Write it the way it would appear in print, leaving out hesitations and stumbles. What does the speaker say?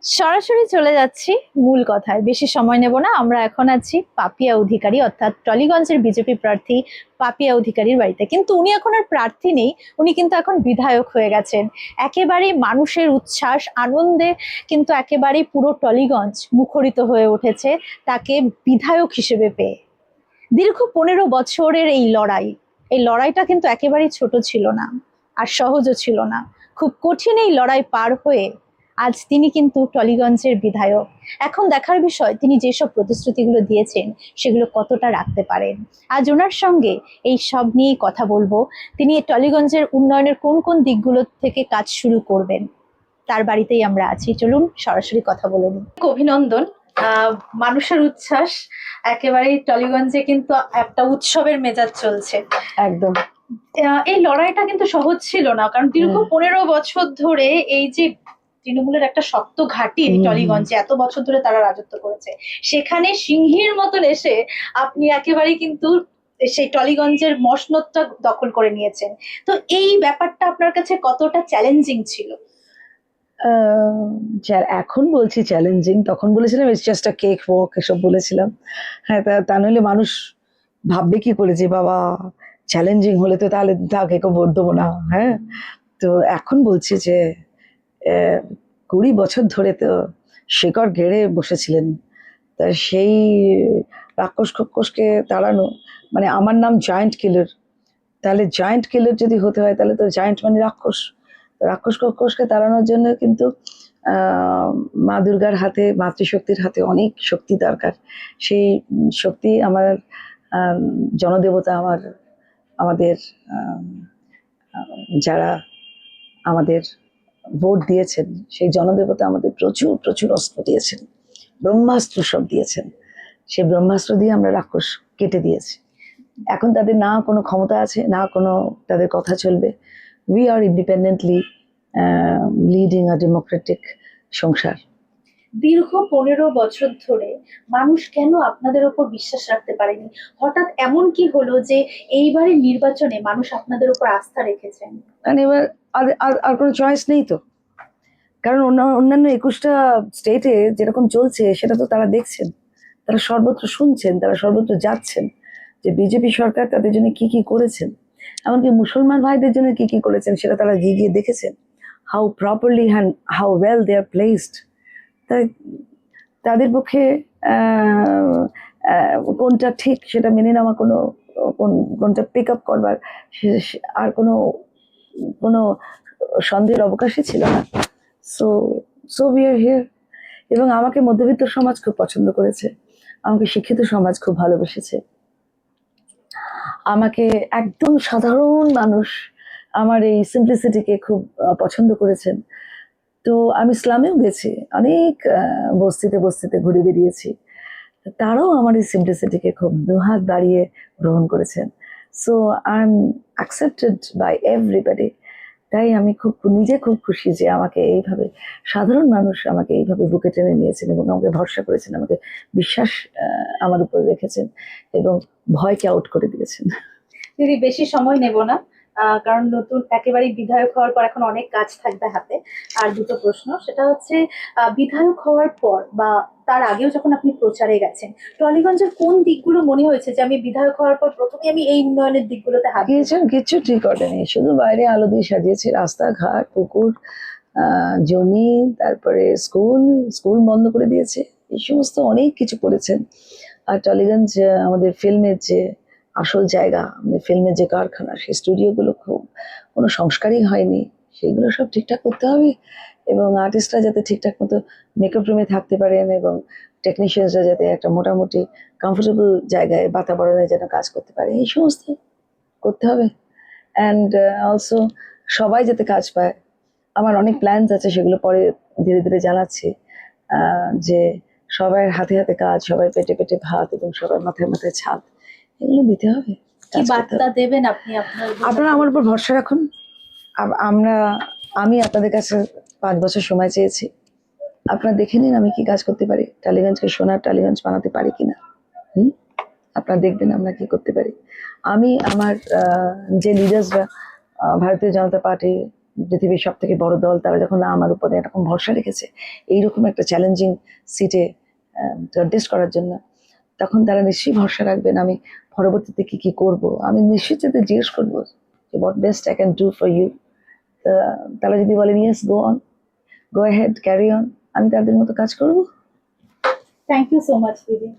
সরাসরি চলে যাচ্ছি মূল কথায়, বেশি সময় নেব না। আমরা এখন আছি পাপিয়া অধিকারী অর্থাৎ টলিগঞ্জের বিজেপি প্রার্থী পাপিয়া অধিকারীর বাড়িতে। কিন্তু উনি এখন আর প্রার্থী নেই, উনি কিন্তু এখন বিধায়ক হয়ে গেছেন। একেবারেই মানুষের উচ্ছ্বাস আনন্দে কিন্তু একেবারেই পুরো টলিগঞ্জ মুখরিত হয়ে উঠেছে তাকে বিধায়ক হিসেবে পেয়ে। দীর্ঘ 15 বছরের এই লড়াইটা কিন্তু একেবারেই ছোট ছিল না, আর সহজও ছিল না। খুব কঠিন এই লড়াই পার হয়ে আজ তিনি কিন্তু টলিগঞ্জের বিধায়ক। এখন দেখার বিষয় তিনি যেসব প্রতিশ্রুতিগুলো দিয়েছেন সেগুলো কতটা রাখতে পারেন। আজ ওনার সঙ্গে এই সব নিয়েই কথা বলবো। তিনি টলিগঞ্জের উন্নয়নের কোন কোন দিকগুলো থেকে কাজ শুরু করবেন, তার বাড়িতেই আমরা আছি। চলুন সরাসরি কথা বলে নিই। অভিনন্দন। মানুষের উচ্ছ্বাস একেবারেই টলিগঞ্জে কিন্তু একটা উৎসবের মেজাজ চলছে। একদম। এই লড়াইটা কিন্তু সহজ ছিল না, কারণ দীর্ঘ 15 বছর ধরে এই যে তৃণমূলের একটা শক্ত ঘাঁটি টলিগঞ্জে এত বছর ধরে তারা রাজত্ব করেছে, সেখানে সিংহীর মতন এসে আপনি একেবারেই কিন্তু সেই টলিগঞ্জের মসনদটা দখল করে নিয়েছেন। তো এই ব্যাপারটা আপনার কাছে কতটা চ্যালেঞ্জিং ছিল? এখন বলছি চ্যালেঞ্জিং, তখন বলেছিলাম it's just a cake walk, এসব বলেছিলাম। হ্যাঁ, তা নইলে মানুষ ভাববে কি করে যে বাবা চ্যালেঞ্জিং হলে তো তাহলে তাকে ভোট দেবো না। হ্যাঁ, তো এখন বলছি যে 20 বছর ধরে তো শিকড় গেড়ে বসেছিলেন, তা সেই রাক্ষস খোকসকে তাড়ানো, মানে আমার নাম জায়ান্ট কিলার, তাহলে জায়ান্ট কিলার যদি হতে হয় তাহলে তো জায়ান্ট মানে রাক্ষস। রাক্ষস খোকসকে তাড়ানোর জন্য কিন্তু মা দুর্গার হাতে, মাতৃশক্তির হাতে অনেক শক্তি দরকার। সেই শক্তি আমার জনদেবতা, আমাদের যারা আমাদের ভোট দিয়েছেন সেই জনদেবতা আমাদের প্রচুর প্রচুর অস্ত্র দিয়েছেন, ব্রহ্মাস্ত্র সব দিয়েছেন। সেই ব্রহ্মাস্ত্র দিয়ে আমরা রাক্ষস কেটে দিয়েছি। এখন তাদের না কোনো ক্ষমতা আছে, না কোনো তাদের কথা চলবে। We are independently leading a Democratic সংসার। দীর্ঘ 15 বছর ধরে মানুষ কেন আপনাদের ওপর বিশ্বাস রাখতে পারেনি? হঠাৎ এমন কি হলো যে এইবারের নির্বাচনে মানুষ আপনাদের উপর আস্থা রেখেছেন? কারণ এবার আর কোনো চয়েস নেই তো, কারণ অন্যান্য 21টা স্টেটে যেরকম চলছে সেটা তো তারা দেখছেন, তারা সর্বত্র শুনছেন, তারা সর্বত্র যাচ্ছেন যে বিজেপি সরকার তাদের জন্য কি কি করেছেন, এমনকি মুসলমান ভাইদের জন্য কি কি করেছেন সেটা তারা গিয়ে গিয়ে দেখেছেন। How properly and how well they are placed. তাই তাদের পক্ষে কোনটা ঠিক সেটা মেনে নেওয়া, কোনটা পিক আপ করবার আর কোনো সন্দেহের অবকাশই ছিল না। So so we are here. এবং আমাকে মধ্যবিত্ত সমাজ খুব পছন্দ করেছে, আমাকে শিক্ষিত সমাজ খুব ভালোবেসেছে, আমাকে একদম সাধারণ মানুষ আমার এই সিম্পলিসিটিকে খুব পছন্দ করেছেন। তো আমি ইসলামেও গেছি, অনেক বস্তিতে বস্তিতে ঘুরে বেরিয়েছি, তারাও আমার এই সিম্পলিসিটিকে খুব দুহাত বাড়িয়ে গ্রহণ করেছেন। So I am accepted by everybody. তাই আমি নিজে খুব খুশি যে আমাকে এইভাবে সাধারণ মানুষ আমাকে এইভাবে বুকে টেনে নিয়েছেন এবং আমাকে ভরসা করেছেন, আমাকে বিশ্বাস আমার উপর রেখেছেন এবং ভয়কে আউট করে দিয়েছেন। দিদি, বেশি সময় নেব না, কারণ নতুন একেবারেই বিধায়ক হওয়ার পর এখন অনেক কাজ থাকবে হাতে। আর দুটো প্রশ্ন, সেটা হচ্ছে বিধায়ক হওয়ার পর বা তার আগেও যখন আপনি প্রচারে গেছেন, টলিগঞ্জের কোন দিকগুলো মনে হয়েছে যে আমি বিধায়ক হওয়ার পর প্রথমে আমি এই উন্নয়নের দিকগুলোতে হাত দেব? গিয়েছেন, কিচ্ছু ঠিক করেনি, শুধু বাইরে আলো দিয়ে সাজিয়েছে, রাস্তাঘাট, পুকুর, জমি, তারপরে স্কুল বন্ধ করে দিয়েছে, এই সমস্ত অনেক কিছু করেছেন। আর টলিগঞ্জ আমাদের ফিল্মের যে আসল জায়গা, আমাদের ফিল্মের যে কারখানা, সেই স্টুডিওগুলো খুব কোনো সংস্কারই হয়নি, সেইগুলো সব ঠিকঠাক করতে হবে। এবং আর্টিস্টরা যাতে ঠিকঠাক মতো মেকআপ রুমে থাকতে পারেন এবং টেকনিশিয়ানসরা যাতে একটা মোটামুটি কমফোর্টেবল জায়গায় বাতাবরণে যেন কাজ করতে পারে, এই সমস্ত করতে হবে। অ্যান্ড অলসো সবাই যাতে কাজ পায়। আমার অনেক প্ল্যানস আছে, সেগুলো পরে ধীরে ধীরে জানাচ্ছি। যে সবার হাতে হাতে কাজ, সবার পেটে পেটে ভাত এবং সবার মাথায় মাথায় ছাদ, এগুলো দিতে হবে। কি বার্তা দেবেন আপনি আপনারা আমার উপর ভরসা রাখুন। আমি আপনাদের কাছে 5 বছর সময় চেয়েছি, আপনারা দেখে নিন আমি কি কাজ করতে পারি, টালিগঞ্জকে সোনার টালিগঞ্জ বানাতে পারি কিনা। আপনারা দেখবেন আমরা কি করতে পারি। আমি আমার যে লিডার্সরা ভারতীয় জনতা পার্টি পৃথিবীর সব থেকে বড় দল, তারা যখন আমার উপরে এরকম ভরসা রেখেছে এইরকম একটা চ্যালেঞ্জিং সিটে কন্টেস্ট করার জন্য, তখন তারা নিশ্চয়ই ভরসা রাখবেন আমি পরবর্তীতে কি কি করব। আমি নিশ্চয়ই তাদের জিজ্ঞেস করবো যে what best I can do for you. তারা যদি বলেন yes, go on, go ahead, carry on, আমি তাদের মতো কাজ করবো। থ্যাংক ইউ সো মাচ দিদি।